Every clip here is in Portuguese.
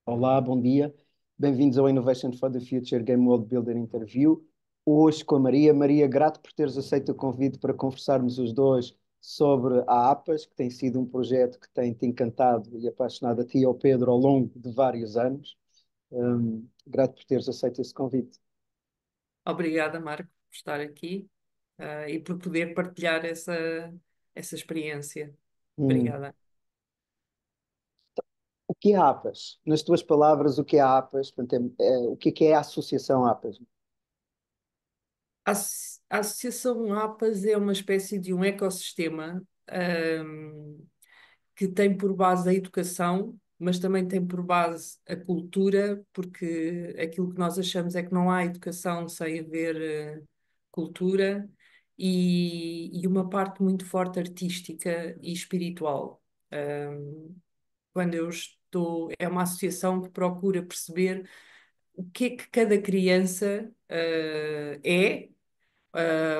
Olá, bom dia. Bem-vindos ao Innovation for the Future Game World Builder Interview. Hoje com a Maria. Maria, grato por teres aceito o convite para conversarmos os dois sobre a APAS, que tem sido um projeto que tem te encantado e apaixonado a ti e ao Pedro ao longo de vários anos. Grato por teres aceito esse convite. Obrigada, Marco, por estar aqui, e por poder partilhar essa experiência. Hum, Obrigada. O que é a APAS? Nas tuas palavras, o que é a APAS? Portanto, o que é a Associação APAS? A Associação APAS é uma espécie de um ecossistema, que tem por base a educação, mas também tem por base a cultura, porque aquilo que nós achamos é que não há educação sem haver cultura e uma parte muito forte artística e espiritual. Quando eu estou, é uma associação que procura perceber o que é que cada criança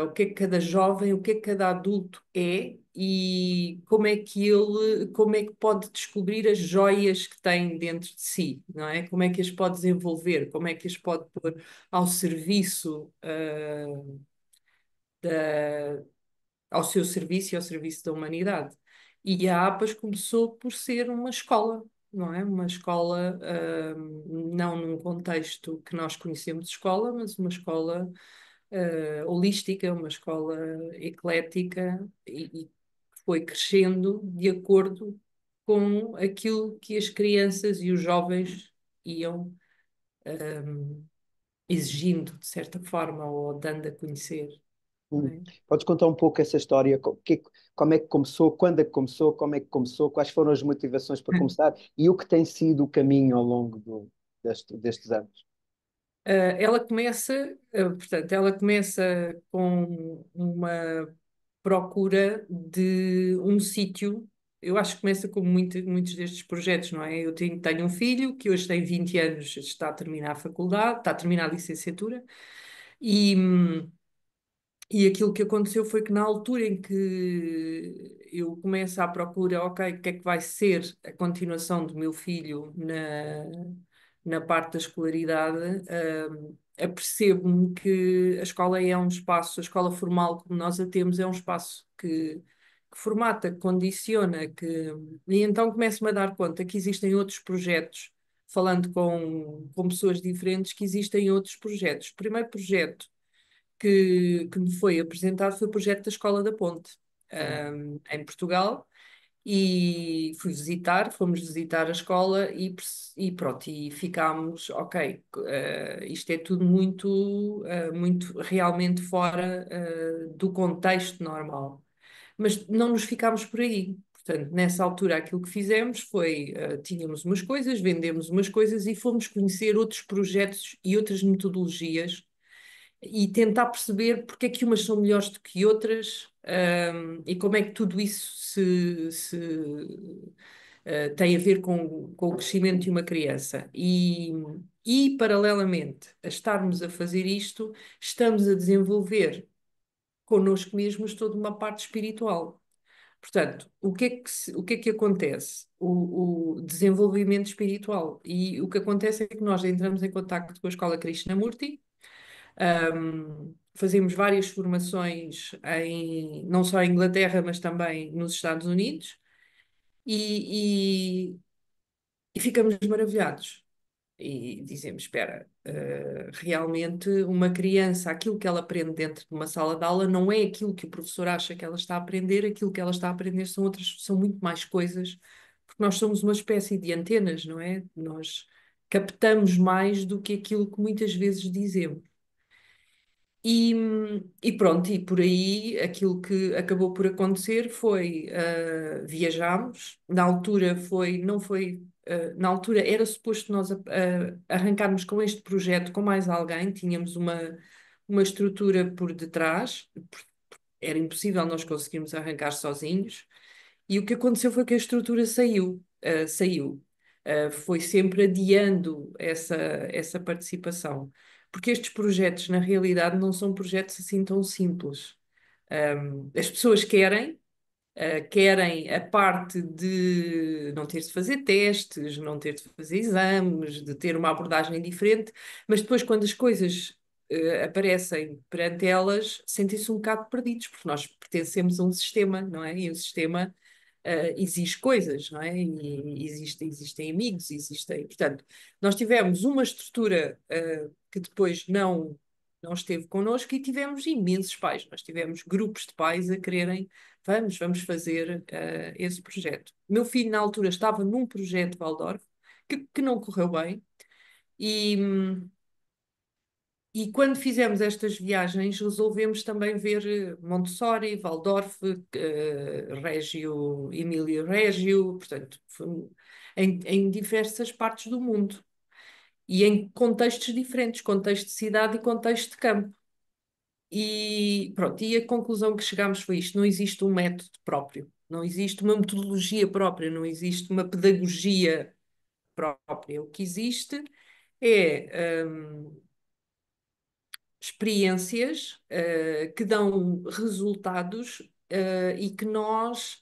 o que é que cada jovem, o que é que cada adulto é e como é que pode descobrir as joias que tem dentro de si, não é? Como é que as pode desenvolver, como é que as pode pôr ao serviço, da, ao seu serviço e ao serviço da humanidade. E a APAS começou por ser uma escola, não é? Uma escola, não num contexto que nós conhecemos de escola, mas uma escola holística, uma escola eclética e foi crescendo de acordo com aquilo que as crianças e os jovens iam exigindo, de certa forma, ou dando a conhecer, não Hum. é? Podes contar um pouco essa história? Como é que começou? Quando é que começou? Como é que começou? Quais foram as motivações para começar? E o que tem sido o caminho ao longo destes anos? Ela começa com uma procura de um sítio. Eu acho que começa como muitos destes projetos, não é? Eu tenho um filho que hoje tem 20 anos, está a terminar a faculdade, está a terminar a licenciatura, e, hum, e aquilo que aconteceu foi que na altura em que eu começo à procura, ok, o que é que vai ser a continuação do meu filho na parte da escolaridade, apercebo-me que a escola é um espaço, a escola formal como nós a temos, é um espaço que formata, que condiciona, e então começo-me a dar conta que existem outros projetos, falando com pessoas diferentes, que existem outros projetos. O primeiro projeto que me foi apresentado foi o projeto da Escola da Ponte, em Portugal, e fomos visitar a escola e pronto, e ficámos, ok, isto é tudo muito realmente fora, do contexto normal. Mas não nos ficámos por aí. Portanto, nessa altura, aquilo que fizemos foi, tínhamos umas coisas, vendemos umas coisas e fomos conhecer outros projetos e outras metodologias e tentar perceber porque é que umas são melhores do que outras, e como é que tudo isso tem a ver com o crescimento de uma criança. E, paralelamente a estarmos a fazer isto, estamos a desenvolver connosco mesmos toda uma parte espiritual. Portanto, o que é que acontece? O desenvolvimento espiritual. E o que acontece é que nós entramos em contacto com a Escola Krishnamurti. Fazemos várias formações não só em Inglaterra, mas também nos Estados Unidos e, e- e ficamos maravilhados. E dizemos: espera, realmente uma criança, aquilo que ela aprende dentro de uma sala de aula não é aquilo que o professor acha que ela está a aprender, aquilo que ela está a aprender são muito mais coisas, porque nós somos uma espécie de antenas, não é? Nós captamos mais do que aquilo que muitas vezes dizemos. E, e pronto, e por aí aquilo que acabou por acontecer foi viajámos. Na altura não foi, na altura era suposto nós arrancarmos com este projeto com mais alguém, tínhamos uma estrutura por detrás, era impossível nós conseguirmos arrancar sozinhos. E o que aconteceu foi que a estrutura saiu. Foi sempre adiando essa participação. Porque estes projetos, na realidade, não são projetos assim tão simples. As pessoas querem, Querem a parte de não ter de fazer testes, não ter de fazer exames, de ter uma abordagem diferente, mas depois, quando as coisas aparecem perante elas, sentem-se um bocado perdidos, porque nós pertencemos a um sistema, não é? E o sistema exige coisas, não é? E existem amigos, existem. Portanto, nós tivemos uma estrutura que depois não esteve connosco e tivemos imensos pais. Nós tivemos grupos de pais a quererem, vamos fazer esse projeto. Meu filho, na altura, estava num projeto Waldorf que não correu bem e. E quando fizemos estas viagens, resolvemos também ver Montessori, Waldorf, Régio, Emílio Régio, portanto, em diversas partes do mundo e em contextos diferentes, contexto de cidade e contexto de campo. E pronto, e a conclusão que chegámos foi isto: não existe um método próprio, não existe uma metodologia própria, não existe uma pedagogia própria. O que existe é experiências que dão resultados e que nós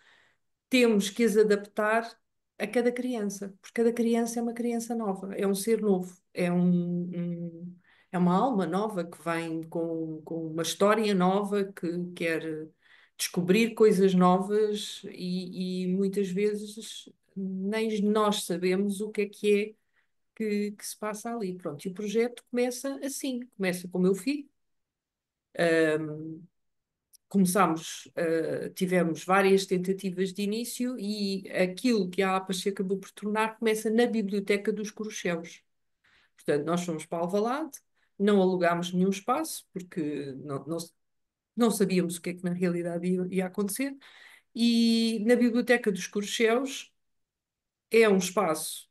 temos que as adaptar a cada criança, porque cada criança é uma criança nova, é um ser novo, é uma alma nova que vem com uma história nova, que quer descobrir coisas novas e muitas vezes nem nós sabemos o que é que se passa ali. Pronto, e o projeto começa assim, começa com o meu filho. Começámos, tivemos várias tentativas de início e aquilo que a APA se acabou por tornar começa na Biblioteca dos Corucheus. Portanto, nós fomos para Alvalade, não alugámos nenhum espaço, porque não sabíamos o que é que na realidade ia acontecer, e na Biblioteca dos Corucheus é um espaço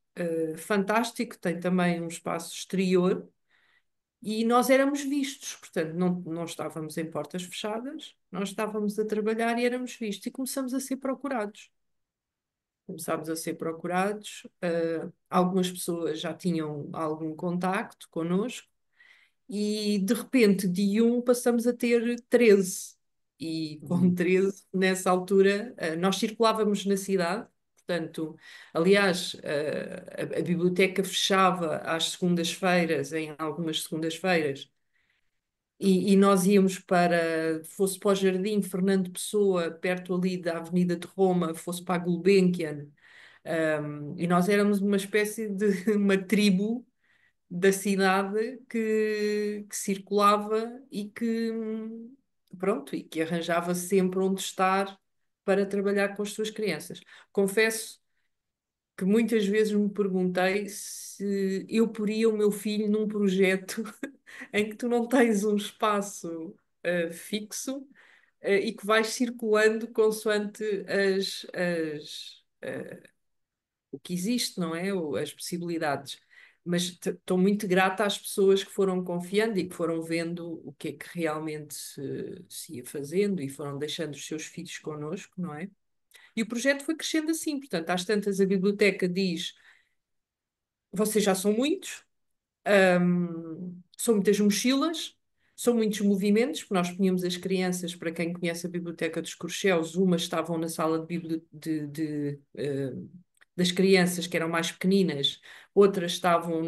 fantástico, tem também um espaço exterior, e nós éramos vistos, portanto, não estávamos em portas fechadas, nós estávamos a trabalhar e éramos vistos, e começamos a ser procurados. Começámos a ser procurados, algumas pessoas já tinham algum contacto connosco, e de repente de um passamos a ter 13. E com Uhum. 13 nessa altura, nós circulávamos na cidade, portanto, aliás, a biblioteca fechava às segundas-feiras, em algumas segundas-feiras, e nós íamos fosse para o Jardim Fernando Pessoa, perto ali da Avenida de Roma, fosse para a Gulbenkian, e nós éramos uma espécie de uma tribo da cidade que circulava e que, pronto, e que arranjava sempre onde estar para trabalhar com as suas crianças. Confesso que muitas vezes me perguntei se eu poria o meu filho num projeto em que tu não tens um espaço fixo e que vais circulando consoante o que existe, não é? As possibilidades. Mas estou muito grata às pessoas que foram confiando e que foram vendo o que é que realmente se ia fazendo e foram deixando os seus filhos connosco, não é? E o projeto foi crescendo assim. Portanto, às tantas a biblioteca diz: vocês já são muitos, são muitas mochilas, são muitos movimentos, porque nós punhamos as crianças, para quem conhece a Biblioteca dos Corcheus, umas estavam na sala das crianças que eram mais pequeninas, outras estavam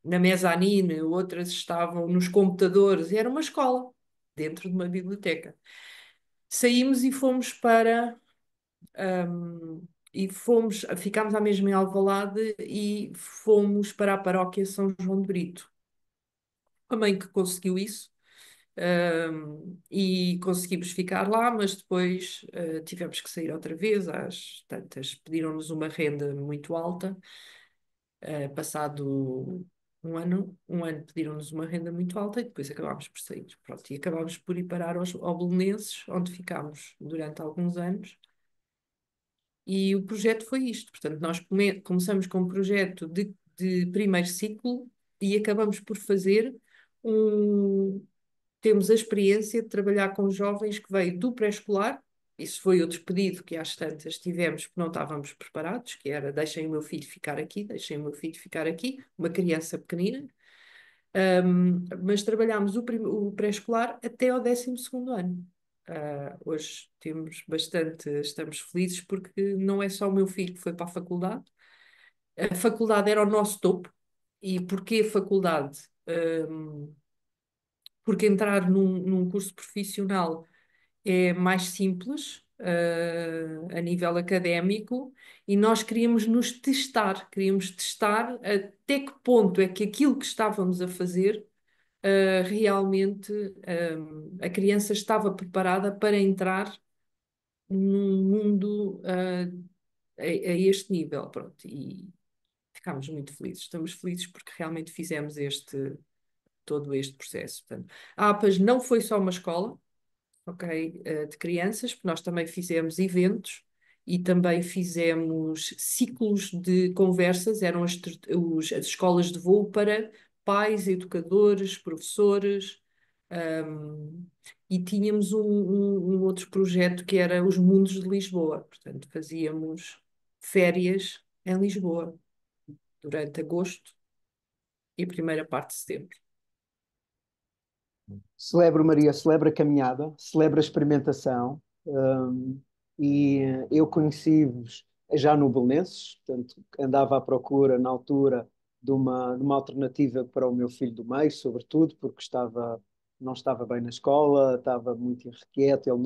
na mezanine, outras estavam nos computadores, e era uma escola dentro de uma biblioteca. Saímos e fomos ficámos à mesma em Alvalade e fomos para a paróquia São João de Brito. A mãe que conseguiu isso, e conseguimos ficar lá, mas depois tivemos que sair outra vez. Às tantas, pediram-nos uma renda muito alta. Passado um ano pediram-nos uma renda muito alta e depois acabámos por sair. Pronto, e acabámos por ir parar ao Belenenses, onde ficámos durante alguns anos. E o projeto foi isto. Portanto, nós começamos com um projeto de primeiro ciclo e acabamos por fazer um. Temos a experiência de trabalhar com jovens que veio do pré-escolar. Isso foi outro pedido que às tantas tivemos porque não estávamos preparados, que era: deixem o meu filho ficar aqui, deixem o meu filho ficar aqui, uma criança pequenina. Mas trabalhámos o pré-escolar até ao 12º ano. Hoje temos bastante, estamos felizes porque não é só o meu filho que foi para a faculdade. A faculdade era o nosso topo. E porquê faculdade? Porque entrar num curso profissional é mais simples, a nível académico, e nós queríamos testar até que ponto é que aquilo que estávamos a fazer, realmente, a criança estava preparada para entrar num mundo, a este nível, pronto, e ficámos muito felizes. Estamos felizes porque realmente fizemos todo este processo. Portanto, a APAS não foi só uma escola, ok, de crianças, porque nós também fizemos eventos e também fizemos ciclos de conversas, eram as escolas de voo para pais, educadores, professores, ahm, e tínhamos um outro projeto que era os Mundos de Lisboa, portanto, fazíamos férias em Lisboa durante agosto e a primeira parte de setembro. Celebro, Maria, celebra a caminhada, celebra a experimentação. Eu conheci-vos já no Belenenses, portanto, andava à procura na altura de uma alternativa para o meu filho do meio, sobretudo, porque não estava bem na escola, estava muito irrequieto, ele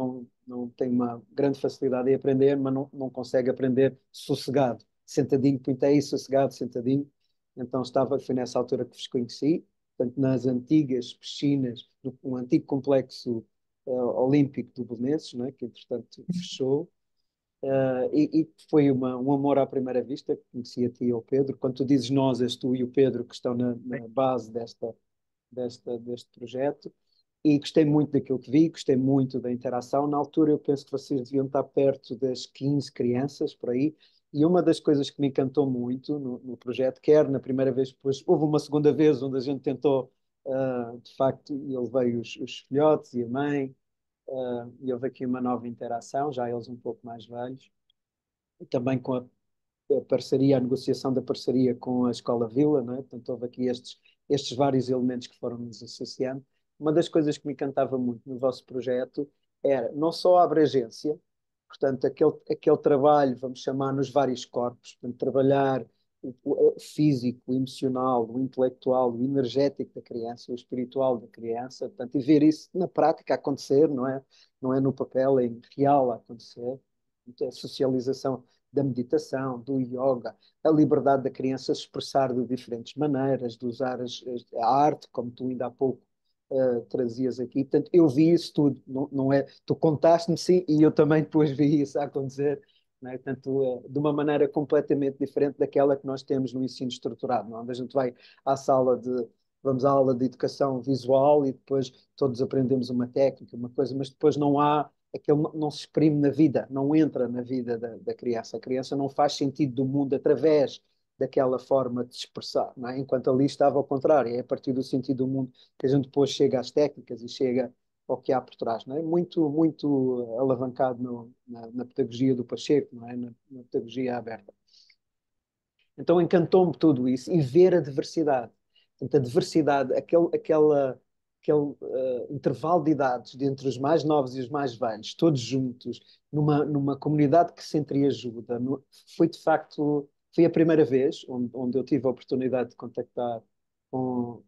não tem uma grande facilidade em aprender, mas não consegue aprender sossegado, sentadinho, põe aí, sossegado, sentadinho. Então foi nessa altura que vos conheci, portanto, nas antigas piscinas, um antigo complexo olímpico do Belenenses, né, que entretanto fechou. E foi um amor à primeira vista, que conheci a ti e ao Pedro. Quando tu dizes nós, és tu e o Pedro que estão na base deste projeto. E gostei muito daquilo que vi, gostei muito da interação. Na altura, eu penso que vocês deviam estar perto das 15 crianças, por aí. E uma das coisas que me encantou muito no projeto, quer na primeira vez, depois houve uma segunda vez onde a gente tentou, de facto, e ele veio os filhotes e a mãe, e houve aqui uma nova interação, já eles um pouco mais velhos, e também com a parceria, a negociação da parceria com a Escola Vila, não é? Portanto, houve aqui estes vários elementos que foram nos associando. Uma das coisas que me encantava muito no vosso projeto era não só a abrangência, portanto, aquele trabalho, vamos chamar, nos vários corpos, portanto, trabalhar o físico, o emocional, o intelectual, o energético da criança, o espiritual da criança, portanto, e ver isso na prática acontecer, não é? Não é no papel, é em real a acontecer. Então, a socialização da meditação, do yoga, a liberdade da criança se expressar de diferentes maneiras, de usar a arte, como tu ainda há pouco trazias aqui. Portanto, eu vi isso tudo, não é? Tu contaste-me, sim, e eu também depois vi isso a acontecer, não é? Portanto, de uma maneira completamente diferente daquela que nós temos no ensino estruturado, não é? Onde a gente vai à sala vamos à aula de educação visual e depois todos aprendemos uma técnica, uma coisa, mas depois não há aquele não se exprime na vida, não entra na vida da criança. A criança não faz sentido do mundo através daquela forma de se expressar, não é? Enquanto ali estava ao contrário, é a partir do sentido do mundo que a gente depois chega às técnicas e chega ao que há por trás, não é? Muito, muito alavancado na pedagogia do Pacheco, não é? Na pedagogia aberta. Então encantou-me tudo isso e ver a diversidade. Portanto, a diversidade, aquele intervalo de idades entre os mais novos e os mais velhos, todos juntos, numa comunidade que se entreajuda, foi de facto, foi a primeira vez onde eu tive a oportunidade de contactar com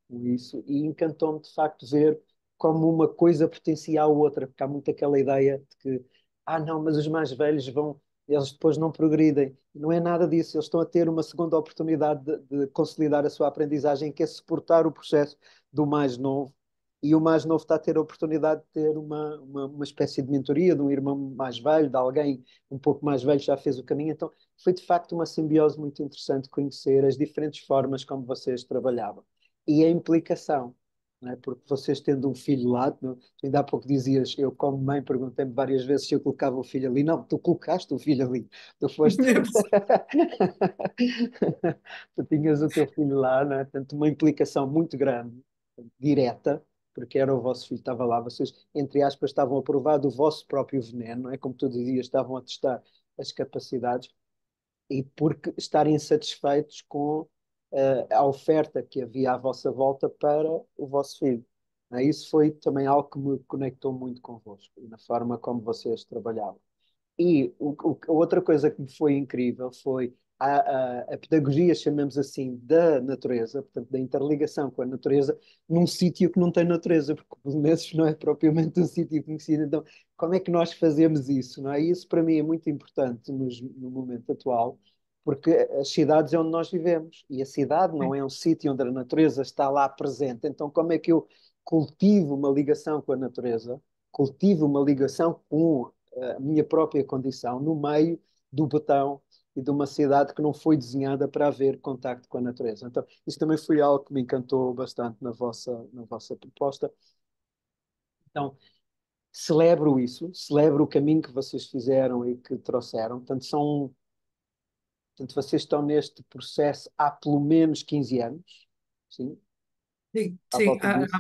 isso e encantou-me de facto ver como uma coisa pertencia à outra, porque há muito aquela ideia de que, não, mas os mais velhos eles depois não progridem. Não é nada disso, eles estão a ter uma segunda oportunidade de consolidar a sua aprendizagem, que é suportar o processo do mais novo. E o mais novo está a ter a oportunidade de ter uma espécie de mentoria de um irmão mais velho, de alguém um pouco mais velho que já fez o caminho. Então, foi de facto uma simbiose muito interessante conhecer as diferentes formas como vocês trabalhavam. E a implicação, não é? Porque vocês tendo um filho lá, não, tu ainda há pouco dizias, eu como mãe perguntei-me várias vezes se eu colocava o filho ali. Não, tu colocaste o filho ali. Tu foste. Tu tinhas o teu filho lá, não é? Portanto, uma implicação muito grande, direta, porque era o vosso filho que estava lá. Vocês, entre aspas, estavam a provar do vosso próprio veneno, não é? Como tu dizias, estavam a testar as capacidades e porque estarem satisfeitos com a oferta que havia à vossa volta para o vosso filho. Isso foi também algo que me conectou muito convosco e na forma como vocês trabalhavam. E a outra coisa que me foi incrível foi a pedagogia, chamemos assim, da natureza, portanto, da interligação com a natureza, num sítio que não tem natureza, porque o Belenenses não é propriamente um sítio conhecido. Então, como é que nós fazemos isso, não é? E isso para mim é muito importante no momento atual, porque as cidades é onde nós vivemos e a cidade não é um sítio onde a natureza está lá presente. Então, como é que eu cultivo uma ligação com a natureza, cultivo uma ligação com a minha própria condição no meio do botão e de uma cidade que não foi desenhada para haver contacto com a natureza. Então, isso também foi algo que me encantou bastante na vossa proposta. Então, celebro isso, celebro o caminho que vocês fizeram e que trouxeram. Portanto, vocês estão neste processo há pelo menos 15 anos, sim, Sim, à sim, volta disso.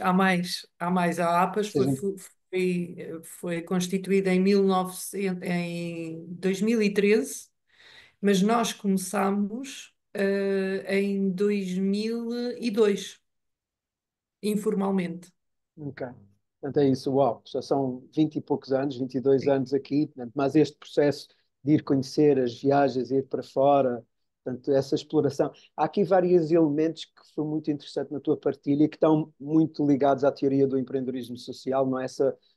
há mais. A APAS Vocês, foi constituída em 1900, em 2013, mas nós começámos em 2002, informalmente. ok. Portanto, é isso, uau, já são 20 e poucos anos, 22 Sim, anos aqui, portanto, mas este processo de ir conhecer as viagens, ir para fora, portanto, essa exploração. Há aqui vários elementos que foi muito interessante na tua partilha e que estão muito ligados à teoria do empreendedorismo social, não é?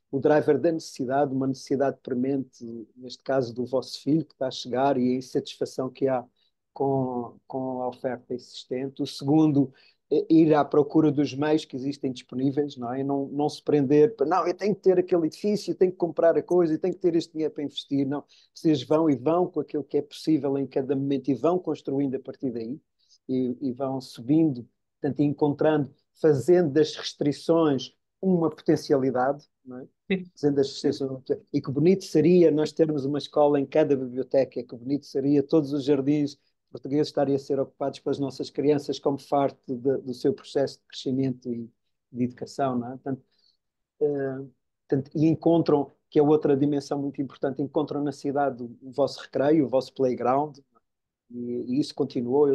O driver da necessidade, uma necessidade premente, neste caso do vosso filho que está a chegar e a insatisfação que há com a oferta existente. O segundo ir à procura dos meios que existem disponíveis, não é? Não se prender para, não, eu tenho que ter aquele edifício, eu tenho que comprar a coisa, eu tenho que ter este dinheiro para investir. Não, vocês vão e vão com aquilo que é possível em cada momento e vão construindo a partir daí e vão subindo, portanto, encontrando, fazendo das restrições uma potencialidade, não é? sim, Fazendo das restrições, e que bonito seria nós termos uma escola em cada biblioteca, que bonito seria todos os jardins portugueses estarem a ser ocupados pelas nossas crianças como parte do seu processo de crescimento e de educação, não é? Uh, e encontram, que é outra dimensão muito importante, encontram na cidade o vosso recreio, o vosso playground, e isso continuou.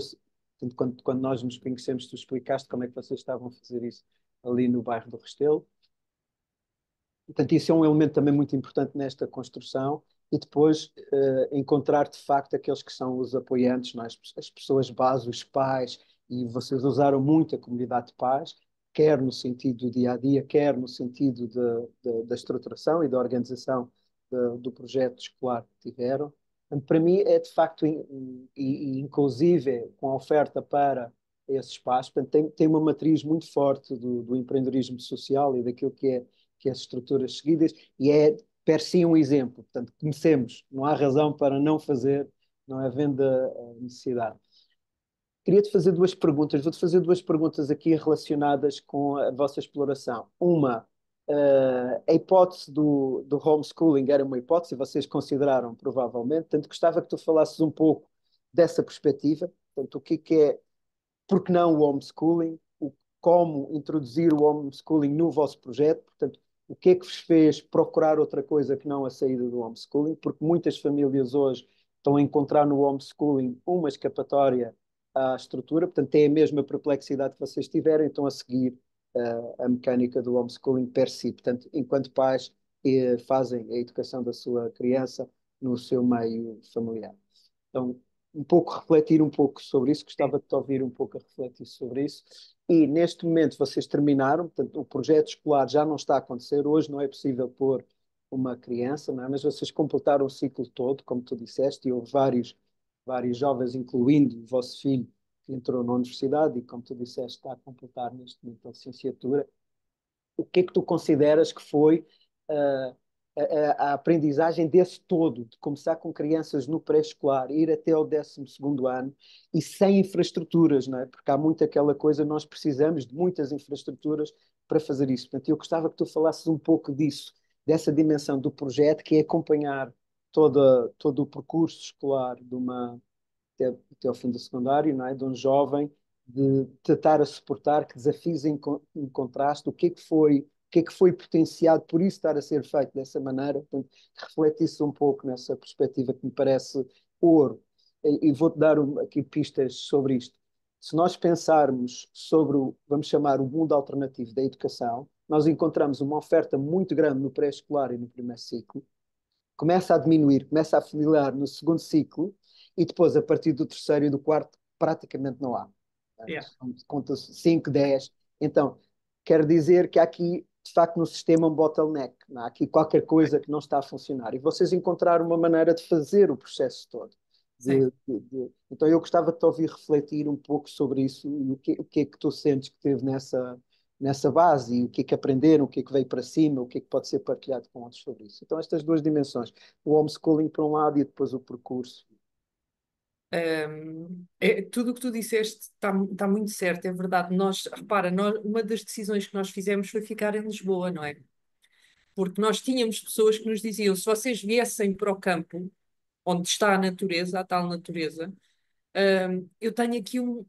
Portanto, quando nós nos conhecemos, tu explicaste como é que vocês estavam a fazer isso ali no bairro do Restelo. Portanto, isso é um elemento também muito importante nesta construção. E depois encontrar de facto aqueles que são os apoiantes, não é? As pessoas base, os pais, e vocês usaram muito a comunidade de pais, quer no sentido do dia a dia, quer no sentido da estruturação e da organização do projeto escolar que tiveram. Portanto, para mim é de facto, e inclusive com a oferta para esse espaço, portanto, tem uma matriz muito forte do empreendedorismo social e daquilo que as estruturas seguidas, e é per si um exemplo. Portanto, comecemos, não há razão para não fazer, não havendo a necessidade. Queria-te fazer duas perguntas, vou-te fazer duas perguntas aqui relacionadas com a vossa exploração. Uma, a hipótese do homeschooling era uma hipótese, vocês consideraram provavelmente, portanto, gostava que tu falasses um pouco dessa perspectiva, portanto, o que é, por que não o homeschooling, como introduzir o homeschooling no vosso projeto, portanto, o que é que vos fez procurar outra coisa que não a saída do homeschooling, porque muitas famílias hoje estão a encontrar no homeschooling uma escapatória à estrutura, portanto, têm a mesma perplexidade que vocês tiveram, então a seguir a mecânica do homeschooling per si, portanto, enquanto pais fazem a educação da sua criança no seu meio familiar. Então, um pouco refletir um pouco sobre isso, sim. gostava de te ouvir um pouco a refletir sobre isso. E neste momento vocês terminaram, portanto, o projeto escolar já não está a acontecer, hoje não é possível pôr uma criança, não é? Mas vocês completaram o ciclo todo, como tu disseste, e houve vários jovens, incluindo o vosso filho, que entrou na universidade e, como tu disseste, está a completar neste momento a licenciatura. O que é que tu consideras que foi uh, a aprendizagem desse todo, de começar com crianças no pré-escolar, ir até ao 12º ano e sem infraestruturas, não é? Porque há muito aquela coisa, nós precisamos de muitas infraestruturas para fazer isso. Portanto, eu gostava que tu falasses um pouco disso, dessa dimensão do projeto, que é acompanhar todo o percurso escolar até ao fim do secundário, não é? De um jovem, de tentar a suportar, que desafios encontraste, o que é que foi potenciado por isso estar a ser feito dessa maneira. Portanto, reflete-se um pouco nessa perspectiva que me parece ouro. E vou-te dar aqui pistas sobre isto. Se nós pensarmos sobre o, vamos chamar, o mundo alternativo da educação, nós encontramos uma oferta muito grande no pré-escolar e no primeiro ciclo, começa a diminuir, começa a afunilar no segundo ciclo e depois, a partir do terceiro e do quarto, praticamente não há. Yeah. Conta-se 5, 10. Então, quer dizer que há aqui, de facto, no sistema um bottleneck. Não é? Há aqui qualquer coisa que não está a funcionar. E vocês encontraram uma maneira de fazer o processo todo. Sim. Então, eu gostava de te ouvir refletir um pouco sobre isso e o que é que tu sentes que teve nessa base e o que é que aprenderam, o que é que veio para cima, o que é que pode ser partilhado com outros sobre isso. Então, estas duas dimensões, o homeschooling por um lado e depois o percurso. Tudo o que tu disseste está muito certo, é verdade. Repara, uma das decisões que nós fizemos foi ficar em Lisboa, não é? Porque nós tínhamos pessoas que nos diziam: se vocês viessem para o campo, onde está a natureza, a tal natureza, eu tenho aqui um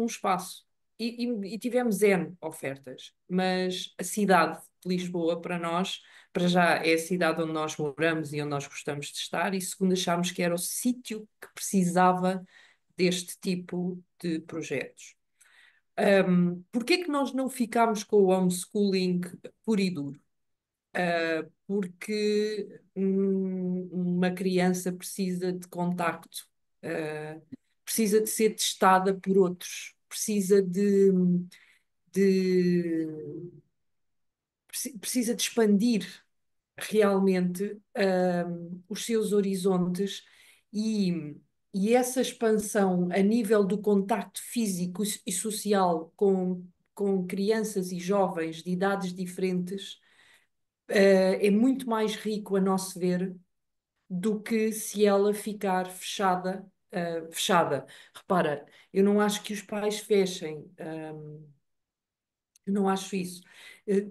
espaço. E tivemos N ofertas, mas a cidade de Lisboa, para nós, para já é a cidade onde nós moramos e onde nós gostamos de estar, e segundo achámos que era o sítio que precisava deste tipo de projetos. Porquê é que nós não ficámos com o homeschooling puro e duro? Porque uma criança precisa de contacto, uh, precisa de ser testada por outros, de- precisa de expandir realmente os seus horizontes e, e essa expansão a nível do contacto físico e social com crianças e jovens de idades diferentes é muito mais rico, a nosso ver, do que se ela ficar fechada. Fechada. Repara, eu não acho que os pais fechem. Eu não acho isso.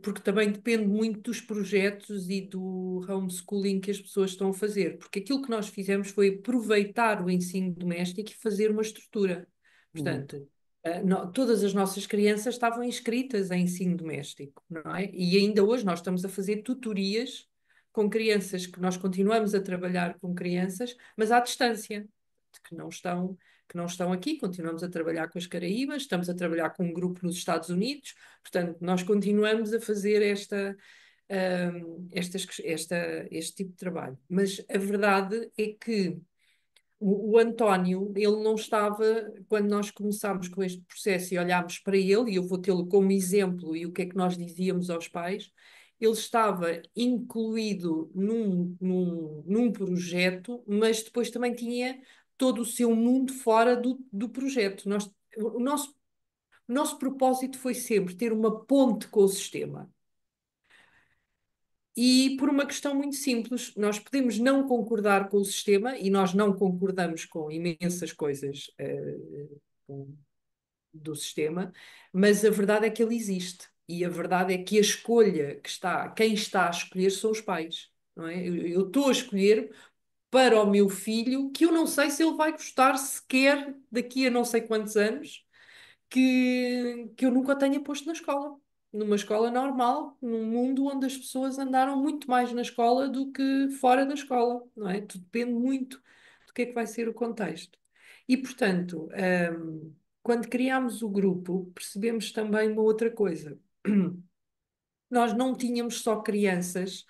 Porque também depende muito dos projetos e do homeschooling que as pessoas estão a fazer. Porque aquilo que nós fizemos foi aproveitar o ensino doméstico e fazer uma estrutura. Uhum, Portanto, todas as nossas crianças estavam inscritas em ensino doméstico, não é? E ainda hoje nós estamos a fazer tutorias com crianças, que nós continuamos a trabalhar com crianças, mas à distância, que não estão, que não estão aqui. Continuamos a trabalhar com as Caraíbas, estamos a trabalhar com um grupo nos Estados Unidos. Portanto, nós continuamos a fazer este tipo de trabalho. Mas a verdade é que o António, ele não estava, quando nós começámos com este processo e olhámos para ele, e eu vou tê-lo como exemplo, e o que é que nós dizíamos aos pais, ele estava incluído num projeto, mas depois também tinha todo o seu mundo fora do projeto. O nosso propósito foi sempre ter uma ponte com o sistema. E por uma questão muito simples, nós podemos não concordar com o sistema e nós não concordamos com imensas coisas do sistema, mas a verdade é que ele existe. E a verdade é que a escolha quem está a escolher são os pais. Não é? Eu estou a escolher para o meu filho, que eu não sei se ele vai gostar sequer daqui a não sei quantos anos, que eu nunca tenha posto na escola. Numa escola normal, num mundo onde as pessoas andaram muito mais na escola do que fora da escola, não é? Tudo depende muito do que é que vai ser o contexto. E, portanto, quando criámos o grupo, percebemos também uma outra coisa. Nós não tínhamos só crianças.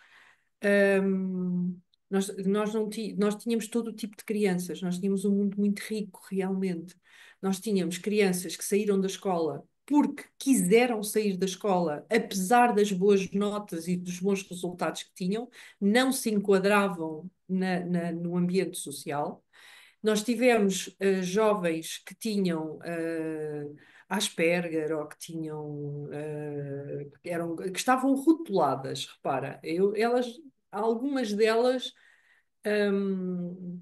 Hum, nós tínhamos todo o tipo de crianças, nós tínhamos um mundo muito rico, realmente. Nós tínhamos crianças que saíram da escola porque quiseram sair da escola, apesar das boas notas e dos bons resultados que tinham, não se enquadravam no ambiente social. Nós tivemos jovens que tinham Asperger ou que tinham que estavam rotuladas, repara, algumas delas hum,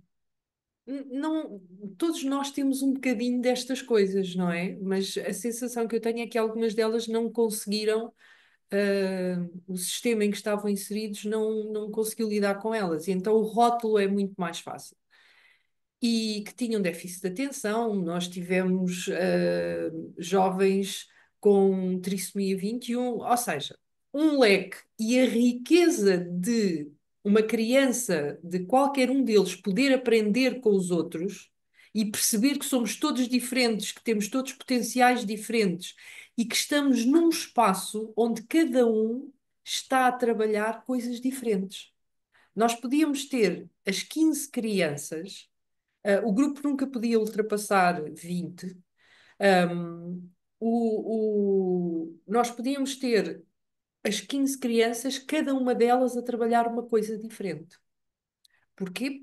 não, todos nós temos um bocadinho destas coisas, não é? Mas a sensação que eu tenho é que algumas delas não conseguiram, o sistema em que estavam inseridos não conseguiu lidar com elas, e então o rótulo é muito mais fácil e que tinham déficit de atenção. Nós tivemos jovens com trissomia 21, ou seja, um leque e a riqueza de uma criança, de qualquer um deles, poder aprender com os outros e perceber que somos todos diferentes, que temos todos potenciais diferentes e que estamos num espaço onde cada um está a trabalhar coisas diferentes. Nós podíamos ter as 15 crianças, o grupo nunca podia ultrapassar 20. Um, nós podíamos ter as 15 crianças, cada uma delas a trabalhar uma coisa diferente. Porquê?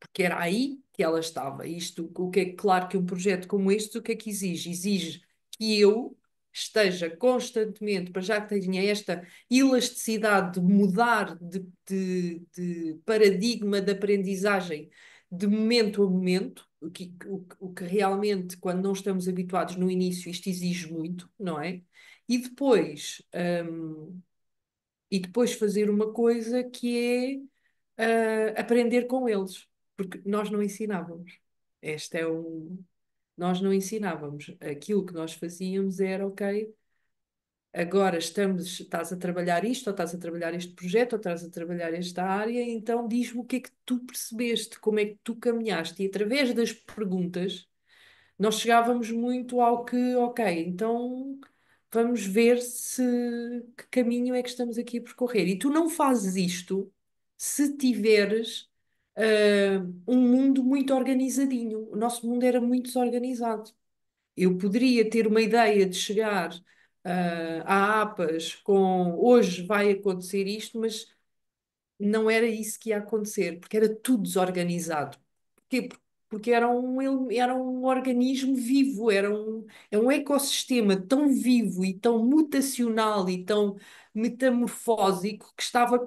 Porque era aí que ela estava. Isto, o que é claro que um projeto como este, o que é que exige? Exige que eu esteja constantemente, para já que tenha esta elasticidade de mudar de paradigma de aprendizagem de momento a momento, o que realmente, quando não estamos habituados no início, isto exige muito, não é? E depois, e depois fazer uma coisa que é aprender com eles, porque nós não ensinávamos. Este é um. Nós não ensinávamos. Aquilo que nós fazíamos era, ok, agora estás a trabalhar isto, ou estás a trabalhar este projeto, ou estás a trabalhar esta área, então diz-me o que é que tu percebeste, como é que tu caminhaste. E através das perguntas nós chegávamos muito ao que, ok, então vamos ver se que caminho é que estamos aqui a percorrer. E tu não fazes isto se tiveres um mundo muito organizadinho. O nosso mundo era muito desorganizado. Eu poderia ter uma ideia de chegar a APAS com hoje vai acontecer isto, mas não era isso que ia acontecer, porque era tudo desorganizado. Porquê? Porque era um organismo vivo, é um ecossistema tão vivo e tão mutacional e tão metamorfósico que estava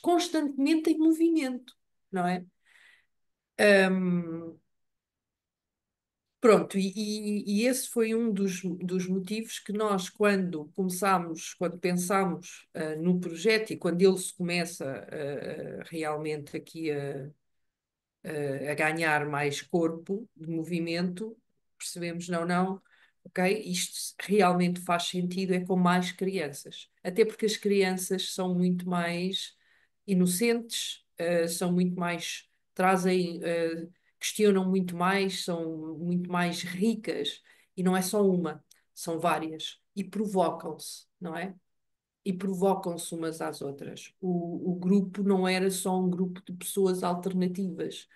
constantemente em movimento, não é? Ahm, Pronto, e esse foi um dos motivos que nós, quando pensámos no projeto e quando ele se começa realmente aqui a ganhar mais corpo de movimento, percebemos, não, não, ok, isto realmente faz sentido, é com mais crianças. Até porque as crianças são muito mais inocentes, são muito mais, questionam muito mais, são muito mais ricas, e não é só uma, são várias, e provocam-se, não é? E provocam-se umas às outras. O grupo não era só um grupo de pessoas alternativas.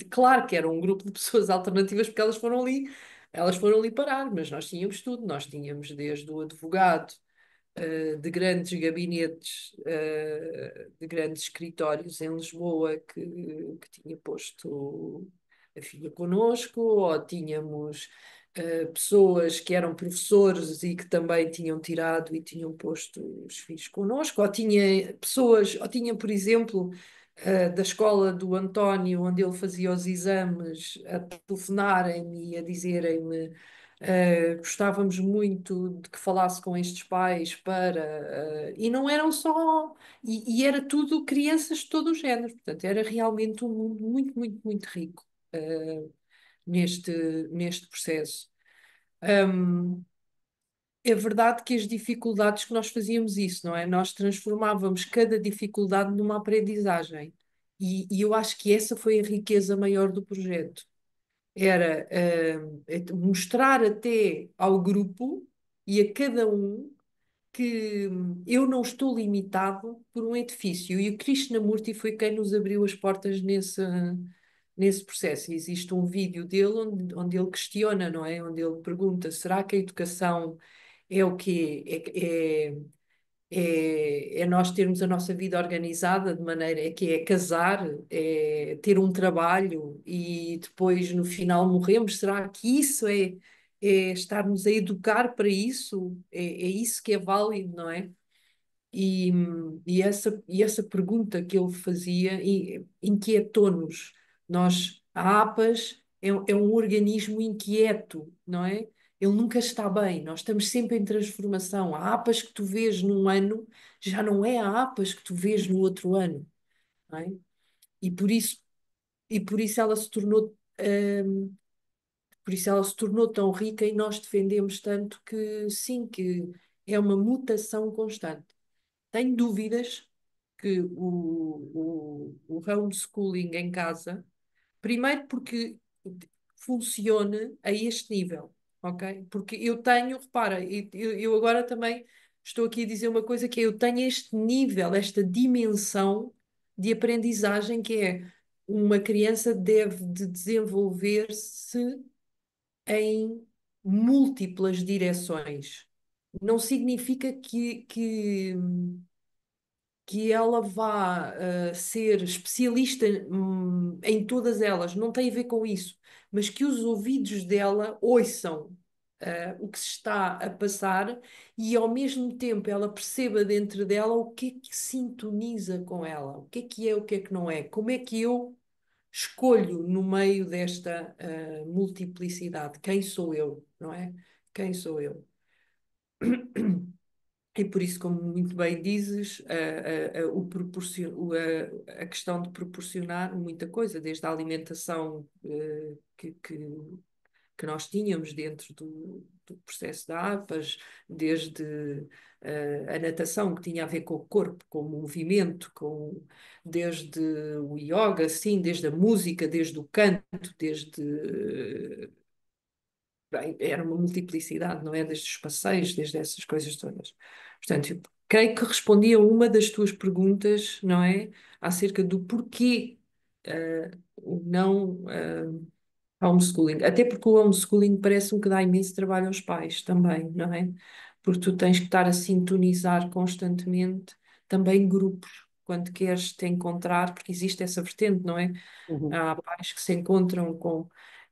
Claro que era um grupo de pessoas alternativas porque elas foram ali parar, mas nós tínhamos tudo, nós tínhamos desde o advogado, de grandes gabinetes, de grandes escritórios em Lisboa que tinha posto a filha connosco, ou tínhamos pessoas que eram professores e que também tinham tirado e tinham posto os filhos connosco, ou tinha pessoas, ou tinha, por exemplo, da escola do António, onde ele fazia os exames, a telefonarem-me e a dizerem-me gostávamos muito de que falasse com estes pais e não eram só, e era tudo crianças de todo o género, portanto, era realmente um mundo muito, muito, muito rico neste, neste processo. Um, É verdade que as dificuldades que nós fazíamos isso, não é? Nós transformávamos cada dificuldade numa aprendizagem. E eu acho que essa foi a riqueza maior do projeto. Era mostrar até ao grupo e a cada um que eu não estou limitado por um edifício. E o Krishnamurti foi quem nos abriu as portas nesse processo. Existe um vídeo dele onde ele questiona, não é? Onde ele pergunta: será que a educação é o quê? É nós termos a nossa vida organizada de maneira que é casar, é ter um trabalho e depois no final morremos? Será que isso é estarmos a educar para isso? É isso que é válido, não é? E, e essa pergunta que ele fazia inquietou-nos. A APAS é um organismo inquieto, não é? Ele nunca está bem, nós estamos sempre em transformação. A APAS que tu vês num ano já não é a APAS que tu vês no outro ano, não é? E por isso, e por isso ela se tornou, por isso ela se tornou tão rica e nós defendemos tanto que sim, que é uma mutação constante. Tenho dúvidas que o homeschooling em casa, primeiro porque funcione a este nível, ok? Porque eu tenho, repara, eu agora também estou aqui a dizer uma coisa que é, eu tenho este nível, esta dimensão de aprendizagem que é uma criança deve de desenvolver-se em múltiplas direções. Não significa que ela vá ser especialista em todas elas, não tem a ver com isso, mas que os ouvidos dela ouçam o que se está a passar e ao mesmo tempo ela perceba dentro dela o que é que sintoniza com ela, o que é que não é, como é que eu escolho no meio desta multiplicidade, quem sou eu, não é? Quem sou eu? E por isso, como muito bem dizes, a questão de proporcionar muita coisa, desde a alimentação que nós tínhamos dentro do processo da APAS, desde a natação, que tinha a ver com o corpo, com o movimento, desde o yoga, sim, desde a música, desde o canto, bem, era uma multiplicidade, não é? Desde os passeios, desde essas coisas todas. Portanto, eu creio que respondi a uma das tuas perguntas, não é? Acerca do porquê o não homeschooling. Até porque o homeschooling parece-me que dá imenso trabalho aos pais também, não é? Porque tu tens que estar a sintonizar constantemente também grupos, quando queres te encontrar, porque existe essa vertente, não é? Uhum. Há pais que se encontram com.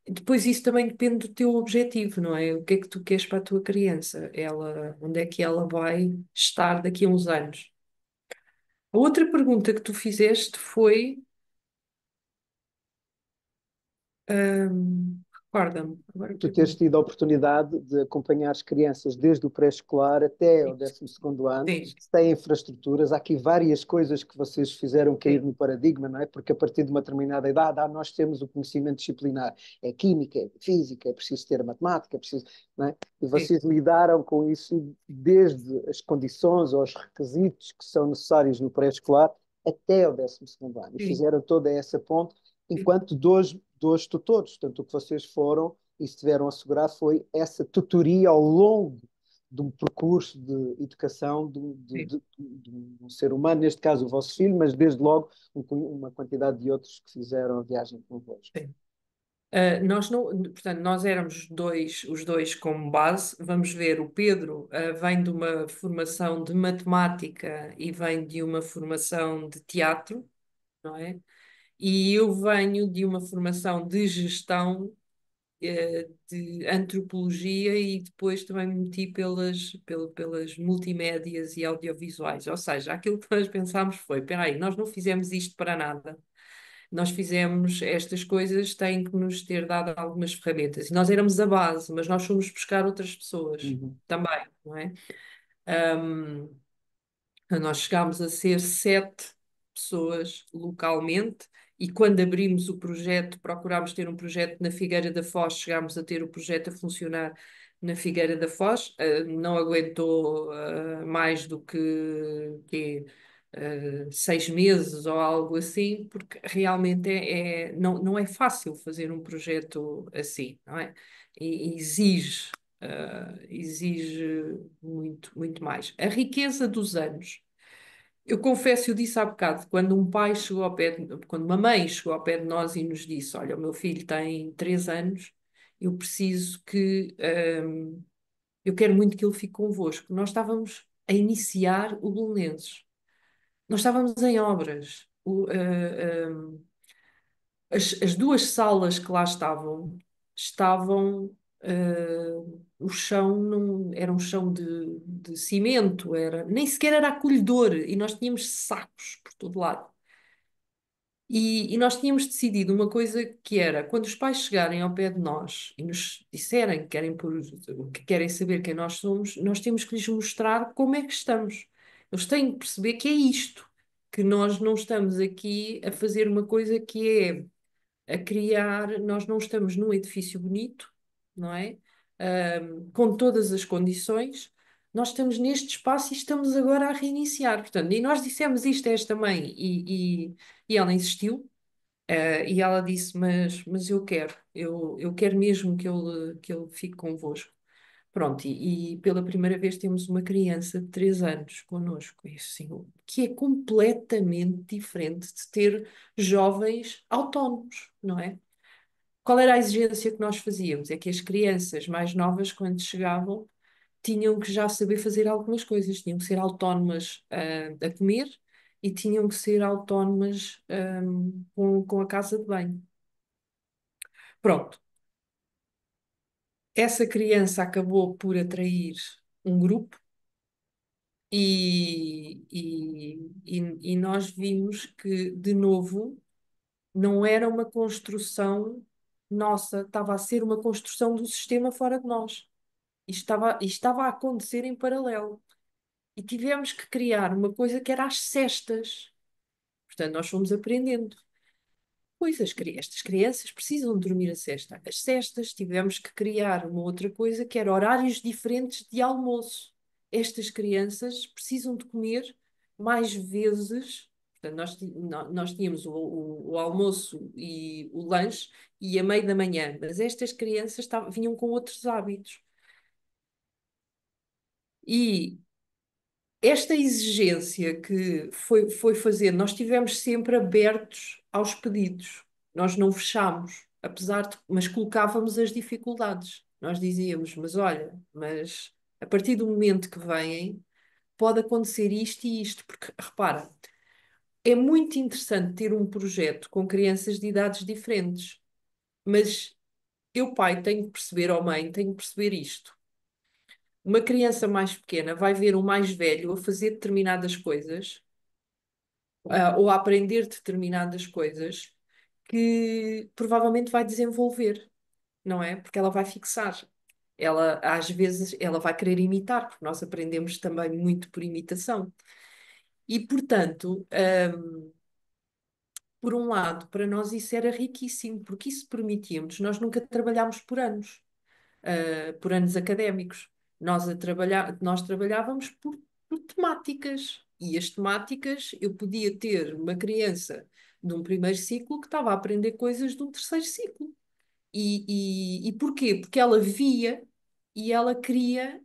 Depois isso também depende do teu objetivo, não é? O que é que tu queres para a tua criança? Onde é que ela vai estar daqui a uns anos? A outra pergunta que tu fizeste foi, recorda-me, agora o Tu que é que teres tido a oportunidade de acompanhar as crianças desde o pré-escolar até o 12º ano, Sim, sem infraestruturas. Há aqui várias coisas que vocês fizeram cair sim, no paradigma, não é? Porque a partir de uma determinada idade, nós temos o conhecimento disciplinar. É química, é física, é preciso ter matemática, é preciso, não é? E sim, vocês lidaram com isso desde as condições ou os requisitos que são necessários no pré-escolar até o 12º ano. E sim, fizeram toda essa ponte sim, enquanto dois tutores. Portanto, o que vocês foram e se tiveram a assegurar foi essa tutoria ao longo de um percurso de educação sim, de um ser humano, neste caso o vosso filho, mas desde logo uma quantidade de outros que fizeram a viagem convosco. sim. Nós não, portanto, nós éramos os dois como base. Vamos ver, o Pedro, vem de uma formação de matemática e vem de uma formação de teatro, não é? E eu venho de uma formação de gestão, de antropologia e depois também me meti pelas multimédias e audiovisuais. Ou seja, aquilo que nós pensámos foi, espera aí, nós não fizemos isto para nada. Nós fizemos estas coisas, têm que nos ter dado algumas ferramentas. E nós éramos a base, mas nós fomos buscar outras pessoas Uhum. também, não é? Ahm, Nós chegámos a ser 7 pessoas localmente, e quando abrimos o projeto, procurámos ter um projeto na Figueira da Foz, chegámos a ter o projeto a funcionar na Figueira da Foz. Não aguentou mais do que 6 meses ou algo assim, porque realmente não é fácil fazer um projeto assim, não é? E exige muito, muito mais. A riqueza dos anos. Eu confesso, eu disse há bocado, quando um pai chegou ao pé, quando uma mãe chegou ao pé de nós e nos disse: Olha, o meu filho tem 3 anos, eu preciso eu quero muito que ele fique convosco. Nós estávamos a iniciar o Belenenses, nós estávamos em obras. As duas salas que lá estavam. O chão não, era um chão de cimento, nem sequer era acolhedor, e nós tínhamos sacos por todo lado. E nós tínhamos decidido uma coisa que era, quando os pais chegarem ao pé de nós e nos disserem que querem saber quem nós somos, nós temos que lhes mostrar como é que estamos. Eles têm que perceber que é isto, que nós não estamos aqui a fazer uma coisa que é a criar. Nós não estamos num edifício bonito, não é? Com todas as condições, nós estamos neste espaço e estamos agora a reiniciar. Portanto, e nós dissemos isto a esta mãe e ela insistiu. E ela disse, mas eu quero mesmo que ele fique convosco. Pronto, e pela primeira vez temos uma criança de 3 anos connosco, isso, assim, que é completamente diferente de ter jovens autónomos, não é? Qual era a exigência que nós fazíamos? É que as crianças mais novas, quando chegavam, tinham que já saber fazer algumas coisas, tinham que ser autónomas, a comer e tinham que ser autónomas, com a casa de banho. Pronto, essa criança acabou por atrair um grupo e nós vimos que, de novo, não era uma construção nossa, estava a ser uma construção do sistema fora de nós. Isto estava a acontecer em paralelo. E tivemos que criar uma coisa que era às cestas. Portanto, nós fomos aprendendo. Pois estas crianças precisam de dormir a cesta. As cestas tivemos que criar uma outra coisa que era horários diferentes de almoço. Estas crianças precisam de comer mais vezes. Portanto, nós tínhamos o almoço e o lanche e a meio da manhã, mas estas crianças vinham com outros hábitos. E esta exigência que foi fazer, nós estivemos sempre abertos aos pedidos. Nós não fechámos, mas colocávamos as dificuldades. Nós dizíamos, mas olha, mas a partir do momento que vêm, pode acontecer isto e isto, porque repara, é muito interessante ter um projeto com crianças de idades diferentes, mas eu, pai, tenho que perceber, ou mãe, tenho que perceber isto. Uma criança mais pequena vai ver o mais velho a fazer determinadas coisas, ou a aprender determinadas coisas que provavelmente vai desenvolver, não é? Porque ela vai fixar. Ela, às vezes, ela vai querer imitar, porque nós aprendemos também muito por imitação. E, portanto, por um lado, para nós isso era riquíssimo, porque isso permitia-nos, nós nunca trabalhámos por anos académicos. Nós trabalhávamos por temáticas. E as temáticas, eu podia ter uma criança de um primeiro ciclo que estava a aprender coisas de um terceiro ciclo. E porquê? Porque ela via e ela queria,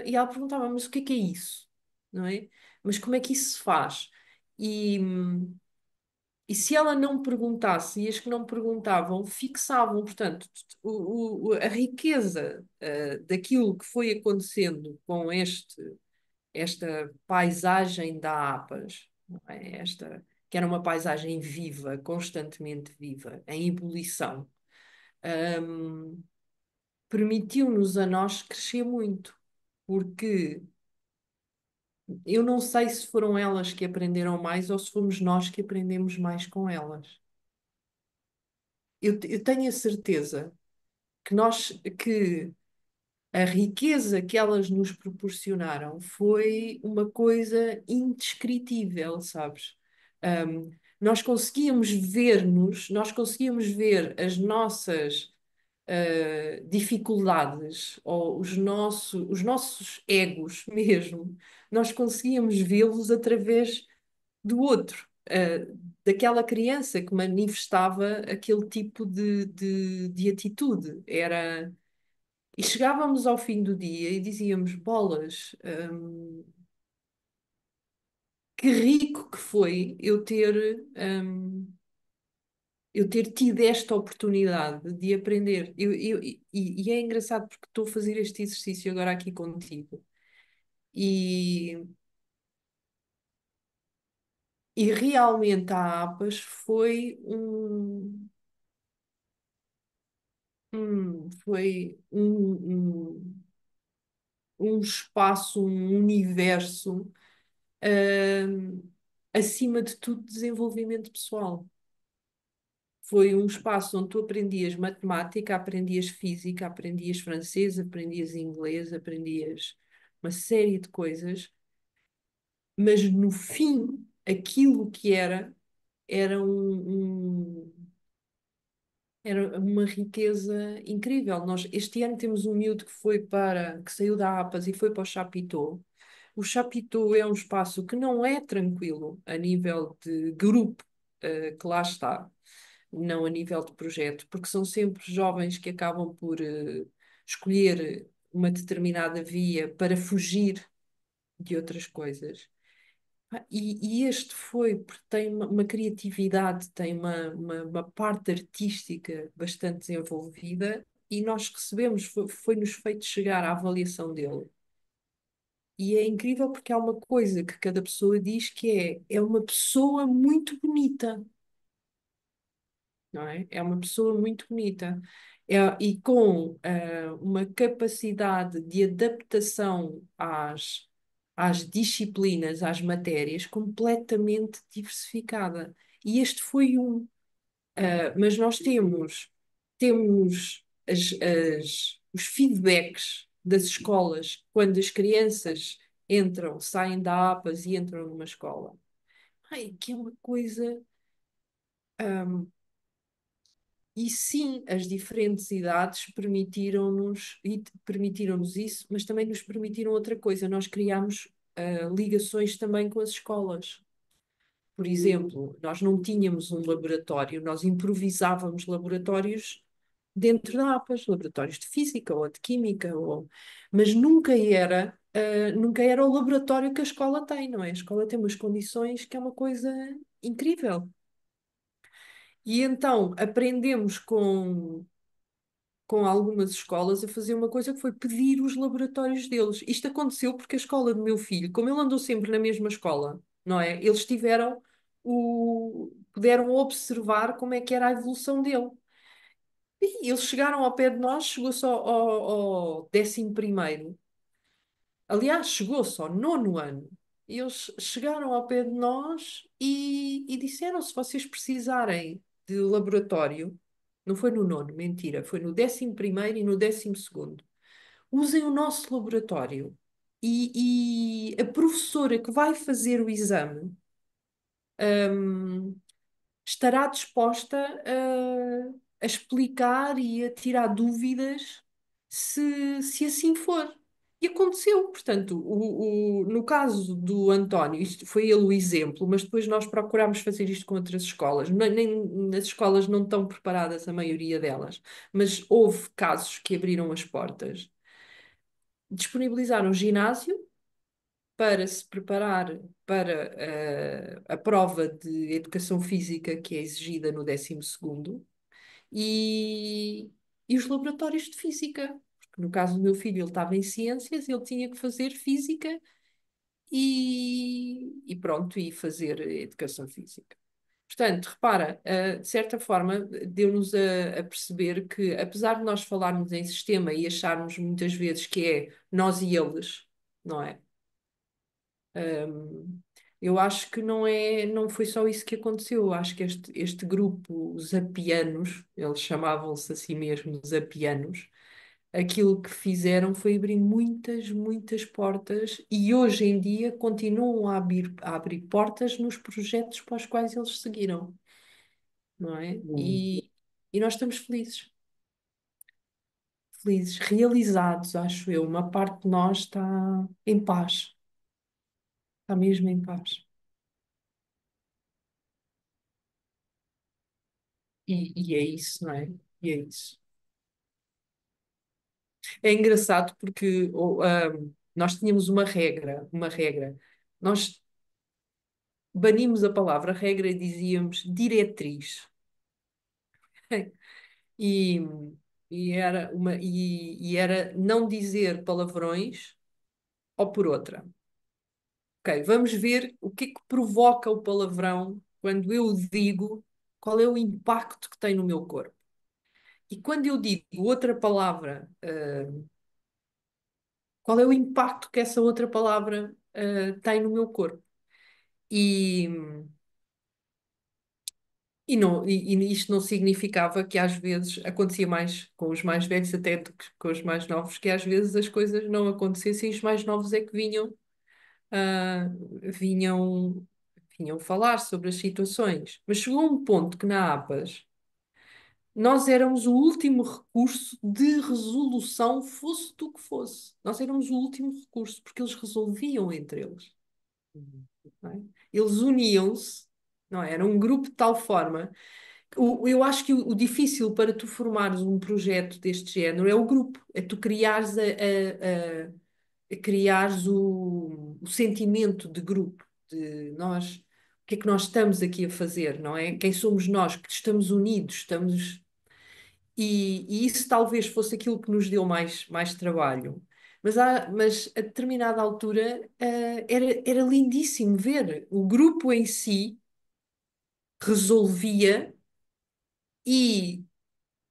e ela perguntava, mas o que é isso? Não é? Mas como é que isso se faz? E, e se ela não perguntasse, e as que não perguntavam, fixavam, portanto, a riqueza, daquilo que foi acontecendo com esta paisagem da APAS, não é? Que era uma paisagem viva, constantemente viva, em ebulição, hum, permitiu-nos a nós crescer muito, porque eu não sei se foram elas que aprenderam mais ou se fomos nós que aprendemos mais com elas. Eu tenho a certeza que a riqueza que elas nos proporcionaram foi uma coisa indescritível, sabes? Nós conseguíamos ver-nos, nós conseguíamos ver as nossas dificuldades ou os nossos egos mesmo, nós conseguíamos vê-los através do outro, daquela criança que manifestava aquele tipo de atitude. E chegávamos ao fim do dia e dizíamos: bolas, que rico que foi eu ter tido esta oportunidade de aprender. E é engraçado porque estou a fazer este exercício agora aqui contigo. E, e realmente a APAS foi um espaço, um universo, hum, acima de tudo, desenvolvimento pessoal. Foi um espaço onde tu aprendias matemática, aprendias física, aprendias francês, aprendias inglês, aprendias uma série de coisas, mas no fim, aquilo que era era uma riqueza incrível. Nós, este ano temos um miúdo que saiu da APAS e foi para o Chapitão. O Chapitão é um espaço que não é tranquilo a nível de grupo, que lá está. não a nível de projeto, porque são sempre jovens que acabam por escolher uma determinada via para fugir de outras coisas. E este foi, porque tem uma criatividade, tem uma parte artística bastante desenvolvida, e nós recebemos, foi-nos feito chegar à avaliação dele. E é incrível porque há uma coisa que cada pessoa diz que é uma pessoa muito bonita, não é? É uma pessoa muito bonita. E com uma capacidade de adaptação às disciplinas, às matérias, completamente diversificada. E este foi um. Mas nós temos os feedbacks das escolas quando as crianças entram, saem da APAS e entram numa escola. Ai, que é uma coisa. E sim, as diferentes idades permitiram-nos isso, mas também nos permitiram outra coisa. Nós criámos ligações também com as escolas. Por exemplo, nós não tínhamos um laboratório, nós improvisávamos laboratórios dentro da APAS, laboratórios de física ou de química, mas nunca era o laboratório que a escola tem, não é? A escola tem umas condições que é uma coisa incrível. E então aprendemos com algumas escolas a fazer uma coisa que foi pedir os laboratórios deles. Isto aconteceu porque a escola do meu filho, como ele andou sempre na mesma escola, não é? Eles puderam observar como é que era a evolução dele. E eles chegaram ao pé de nós, chegou-se ao 11º. Aliás, chegou-se ao 9º ano. E eles chegaram ao pé de nós e disseram: se vocês precisarem de laboratório, não foi no nono, mentira, foi no 11º e no 12º, usem o nosso laboratório. E a professora que vai fazer o exame, hum, estará disposta a explicar e a tirar dúvidas se assim for. E aconteceu, portanto, no caso do António, isto foi ele o exemplo, mas depois nós procurámos fazer isto com outras escolas. As escolas não estão preparadas, a maioria delas, mas houve casos que abriram as portas. Disponibilizaram ginásio para se preparar para a prova de educação física que é exigida no 12º e, e os laboratórios de física. Porque no caso do meu filho, ele estava em ciências, ele tinha que fazer física e pronto, e fazer educação física. Portanto, repara, de certa forma, deu-nos a perceber que, apesar de nós falarmos em sistema e acharmos muitas vezes que é nós e eles, não é? Um, eu acho que não foi só isso que aconteceu. Eu acho que este grupo, os apianos, eles chamavam-se a si mesmos apianos, aquilo que fizeram foi abrir muitas, muitas portas e hoje em dia continuam a abrir portas nos projetos para os quais eles seguiram, não é? Hum. E nós estamos felizes, felizes, realizados, acho eu. Uma parte de nós está em paz, está mesmo em paz. E é isso, não é? E é isso. É engraçado porque nós tínhamos uma regra. Nós banimos a palavra regra e dizíamos diretriz. E, e era não dizer palavrões ou por outra. Ok, vamos ver o que é que provoca o palavrão quando eu digo, qual é o impacto que tem no meu corpo. E quando eu digo outra palavra, qual é o impacto que essa outra palavra tem no meu corpo. E, e isto não significava que às vezes acontecia mais com os mais velhos até do que com os mais novos, que às vezes as coisas não acontecessem e os mais novos é que ah, vinham, vinham falar sobre as situações. Mas chegou um ponto que na APAS nós éramos o último recurso de resolução, fosse do que fosse. Nós éramos o último recurso, porque eles resolviam entre eles. Não é? Eles uniam-se, não é? Era um grupo de tal forma Eu acho que o difícil para tu formares um projeto deste género é o grupo, é tu criares, criares o sentimento de grupo, de nós, o que é que nós estamos aqui a fazer, não é? Quem somos nós, que estamos unidos, estamos. E isso talvez fosse aquilo que nos deu mais trabalho. Mas a determinada altura, era lindíssimo ver o grupo em si resolvia e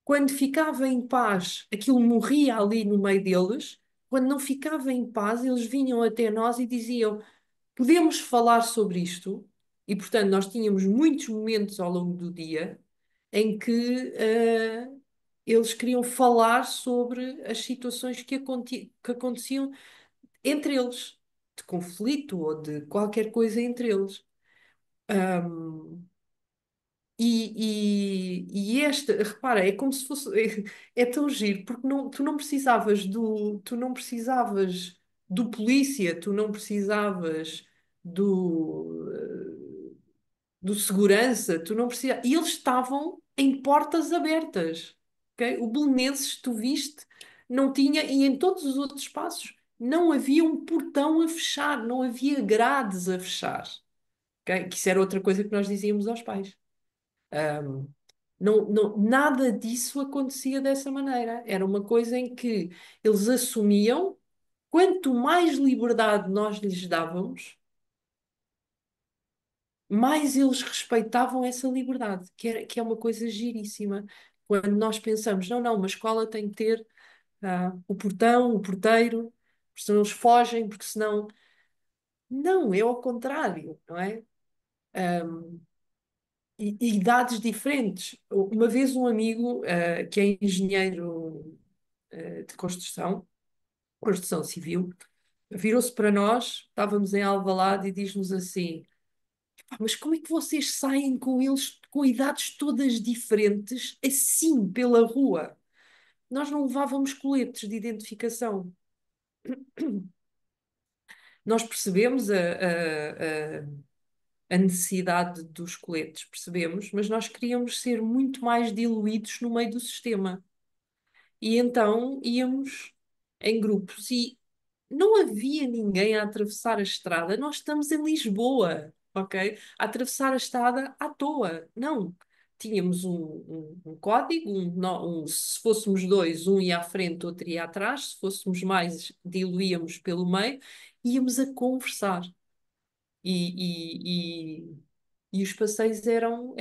quando ficava em paz, aquilo morria ali no meio deles. Quando não ficava em paz, eles vinham até nós e diziam: podemos falar sobre isto. E, portanto, nós tínhamos muitos momentos ao longo do dia em que eles queriam falar sobre as situações que aconteciam entre eles, de conflito ou de qualquer coisa entre eles. Ahm, e esta, repara, é como se fosse, é tão giro, porque tu não precisavas do polícia, tu não precisavas do segurança, tu não precisavas, e eles estavam em portas abertas, ok? O Belenenses, tu viste, não tinha, e em todos os outros espaços, não havia um portão a fechar, não havia grades a fechar, ok? Que isso era outra coisa que nós dizíamos aos pais. Nada disso acontecia dessa maneira. Era uma coisa em que eles assumiam, quanto mais liberdade nós lhes dávamos, mais eles respeitavam essa liberdade, que é uma coisa giríssima. Quando nós pensamos, não, uma escola tem que ter o portão, o porteiro, porque senão eles fogem, porque senão. Não, é ao contrário, não é? E idades diferentes. Uma vez um amigo, que é engenheiro, de construção civil, virou-se para nós, estávamos em Alvalade e diz-nos assim: "Pá, mas como é que vocês saem com eles com idades todas diferentes assim pela rua? Nós não levávamos coletes de identificação. Nós percebemos a necessidade dos coletes, percebemos, mas nós queríamos ser muito mais diluídos no meio do sistema. E então íamos em grupos e não havia ninguém a atravessar a estrada. Nós estamos em Lisboa, ok? A atravessar a estrada à toa. Não. Tínhamos um código, se fôssemos dois, um ia à frente, outro ia atrás, se fôssemos mais, diluíamos pelo meio, íamos a conversar. E, e, e os passeios eram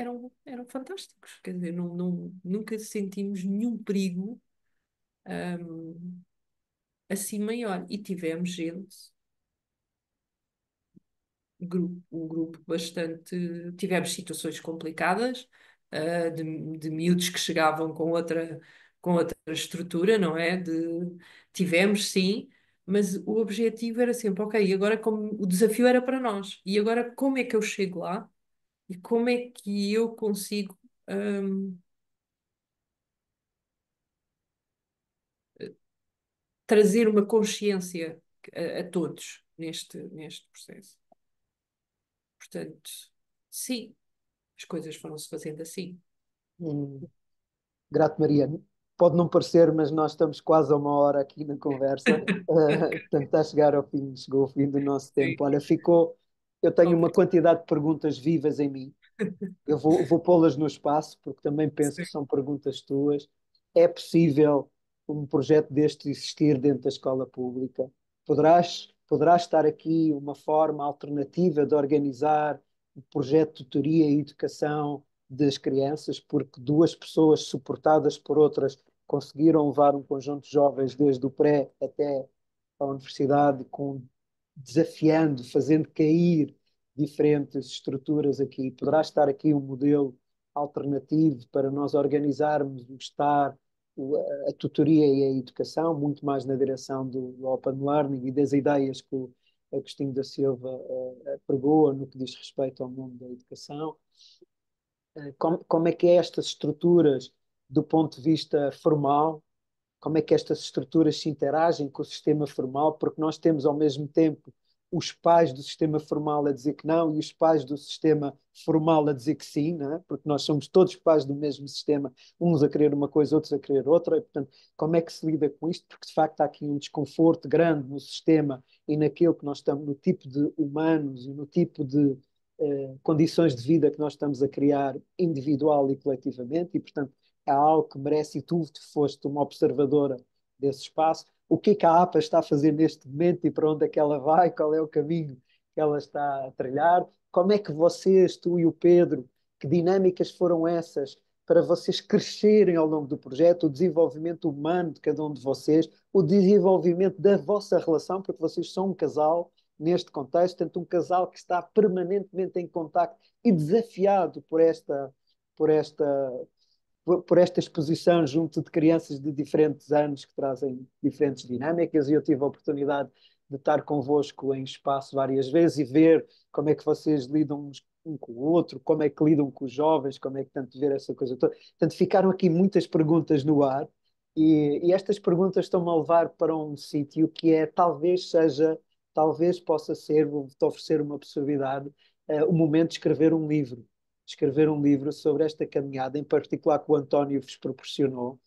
fantásticos. Quer dizer, nunca sentimos nenhum perigo, assim maior. E tivemos gente, um grupo bastante. Tivemos situações complicadas, de miúdos que chegavam com outra estrutura, não é? Tivemos, sim, mas o objetivo era sempre, ok, agora como o desafio era para nós, e agora como é que eu chego lá e como é que eu consigo. hum, Trazer uma consciência a todos neste processo. Portanto, sim, as coisas foram-se fazendo assim. Hum, Grato, Maria. Pode não parecer, mas nós estamos quase a uma hora aqui na conversa. Portanto, está a chegar ao fim, chegou ao fim do nosso Sim, tempo. Olha, ficou. Eu tenho uma ok. quantidade de perguntas vivas em mim. Eu vou pô-las no espaço, porque também penso Sim. que são perguntas tuas. É possível um projeto deste existir dentro da escola pública? Poderás estar aqui uma forma alternativa de organizar um projeto de tutoria e educação das crianças, porque duas pessoas suportadas por outras conseguiram levar um conjunto de jovens desde o pré até a universidade, desafiando, fazendo cair diferentes estruturas aqui. Poderá estar aqui um modelo alternativo para nós organizarmos o estar, a tutoria e a educação, muito mais na direção do Open Learning e das ideias que o Agostinho da Silva pregou no que diz respeito ao mundo da educação. Como é que é estas estruturas do ponto de vista formal, como é que estas estruturas se interagem com o sistema formal, porque nós temos ao mesmo tempo os pais do sistema formal a dizer que não e os pais do sistema formal a dizer que sim, não é? Porque nós somos todos pais do mesmo sistema, uns a querer uma coisa, outros a querer outra, e, portanto, como é que se lida com isto? Porque de facto há aqui um desconforto grande no sistema e naquilo que nós estamos, no tipo de humanos e no tipo de condições de vida que nós estamos a criar individual e coletivamente, e portanto é algo que merece, e tu foste uma observadora desse espaço. O que é que a APA está a fazer neste momento e para onde é que ela vai, qual é o caminho que ela está a trilhar, como é que vocês, tu e o Pedro, que dinâmicas foram essas para vocês crescerem ao longo do projeto, o desenvolvimento humano de cada um de vocês, o desenvolvimento da vossa relação, porque vocês são um casal neste contexto, tanto um casal que está permanentemente em contacto e desafiado por esta por esta exposição junto de crianças de diferentes anos que trazem diferentes dinâmicas, e eu tive a oportunidade de estar convosco em espaço várias vezes e ver como é que vocês lidam um com o outro, como é que lidam com os jovens, como é que tanto ver essa coisa toda. Portanto, ficaram aqui muitas perguntas no ar e estas perguntas estão-me a levar para um sítio que é talvez seja, talvez possa ser, vou-te oferecer uma possibilidade, o momento de escrever um livro sobre esta caminhada, em particular que o António vos proporcionou,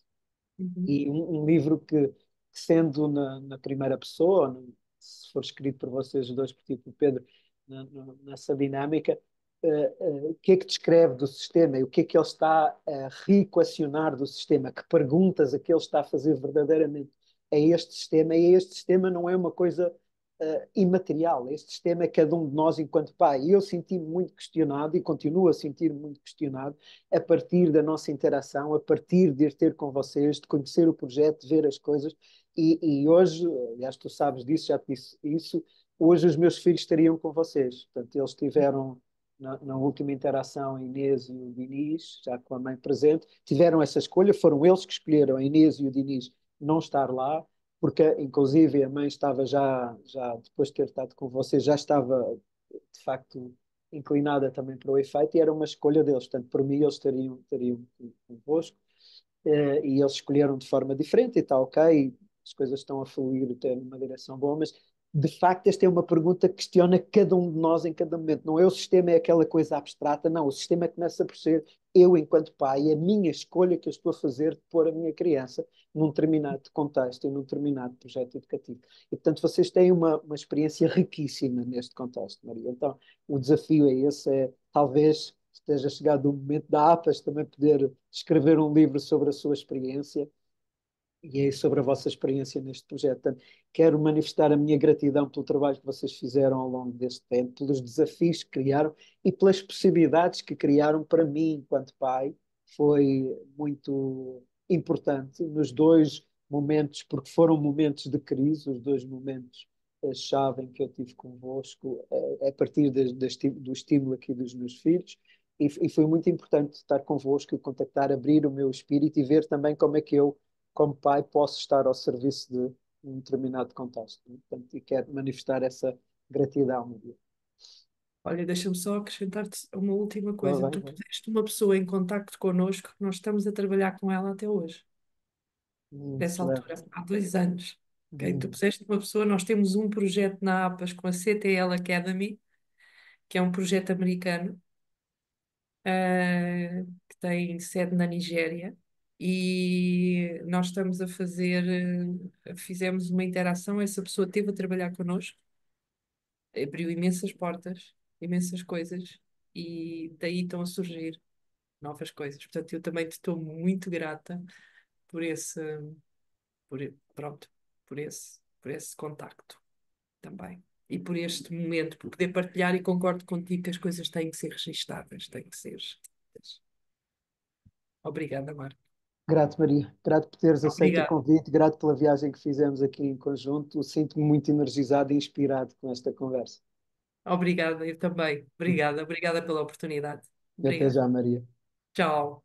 Uhum. e um livro que, sendo na primeira pessoa, se for escrito por vocês dois, por ti e por Pedro, nessa dinâmica, o que é que descreve do sistema e o que é que ele está a reequacionar do sistema, que perguntas é que ele está a fazer verdadeiramente a este sistema, e este sistema não é uma coisa imaterial, este sistema é cada um de nós enquanto pai. E eu senti-me muito questionado e continuo a sentir-me muito questionado a partir da nossa interação, a partir de ir ter com vocês, de conhecer o projeto, de ver as coisas. E hoje, aliás, tu sabes disso, já te disse isso, hoje os meus filhos estariam com vocês. Portanto, eles tiveram, na última interação, a Inês e o Diniz, já com a mãe presente, tiveram essa escolha, foram eles que escolheram, a Inês e o Diniz, não estar lá, porque inclusive a mãe estava já depois de ter estado com vocês, já estava de facto inclinada também para o efeito, e era uma escolha deles. Portanto, por mim, eles estariam convosco, e eles escolheram de forma diferente, e está ok, as coisas estão a fluir até numa direção boa, mas de facto esta é uma pergunta que questiona cada um de nós em cada momento. Não é o sistema, é aquela coisa abstrata, não. O sistema começa por ser eu, enquanto pai, a minha escolha que eu estou a fazer de pôr a minha criança num determinado contexto e num determinado projeto educativo. E, portanto, vocês têm uma experiência riquíssima neste contexto, Maria. Então, o desafio é esse, é talvez esteja chegado o momento da APAS também poder escrever um livro sobre a sua experiência e é sobre a vossa experiência neste projeto. Portanto, quero manifestar a minha gratidão pelo trabalho que vocês fizeram ao longo deste tempo, pelos desafios que criaram e pelas possibilidades que criaram para mim, enquanto pai. Foi muito importante nos dois momentos, porque foram momentos de crise, os dois momentos chave em que eu tive convosco, a partir do estímulo aqui dos meus filhos. E foi muito importante estar convosco e contactar, abrir o meu espírito e ver também como é que eu, como pai, posso estar ao serviço de um determinado contexto. Portanto, e quero manifestar essa gratidão, Maria. Olha, deixa-me só acrescentar-te uma última coisa. Vai, Tu vai. puseste uma pessoa em contacto connosco, nós estamos a trabalhar com ela até hoje, dessa altura, Excelente. há 2 anos. Ok? Tu Hum, puseste uma pessoa, nós temos um projeto na APAS com a CTL Academy, que é um projeto americano, que tem sede na Nigéria, e nós estamos a fazer, fizemos uma interação, essa pessoa esteve a trabalhar connosco, abriu imensas portas, imensas coisas, e daí estão a surgir novas coisas. Portanto, eu também te estou muito grata por esse, pronto, por esse contacto também. E por este momento, por poder partilhar, e concordo contigo que as coisas têm que ser registadas, têm que ser. Obrigada, Marco. Grato, Maria. Grato por teres aceito o Obrigada. convite, grato pela viagem que fizemos aqui em conjunto. Sinto-me muito energizado e inspirado com esta conversa. Obrigada, eu também. Obrigada, obrigada pela oportunidade. Até Obrigada. já, Maria. Tchau.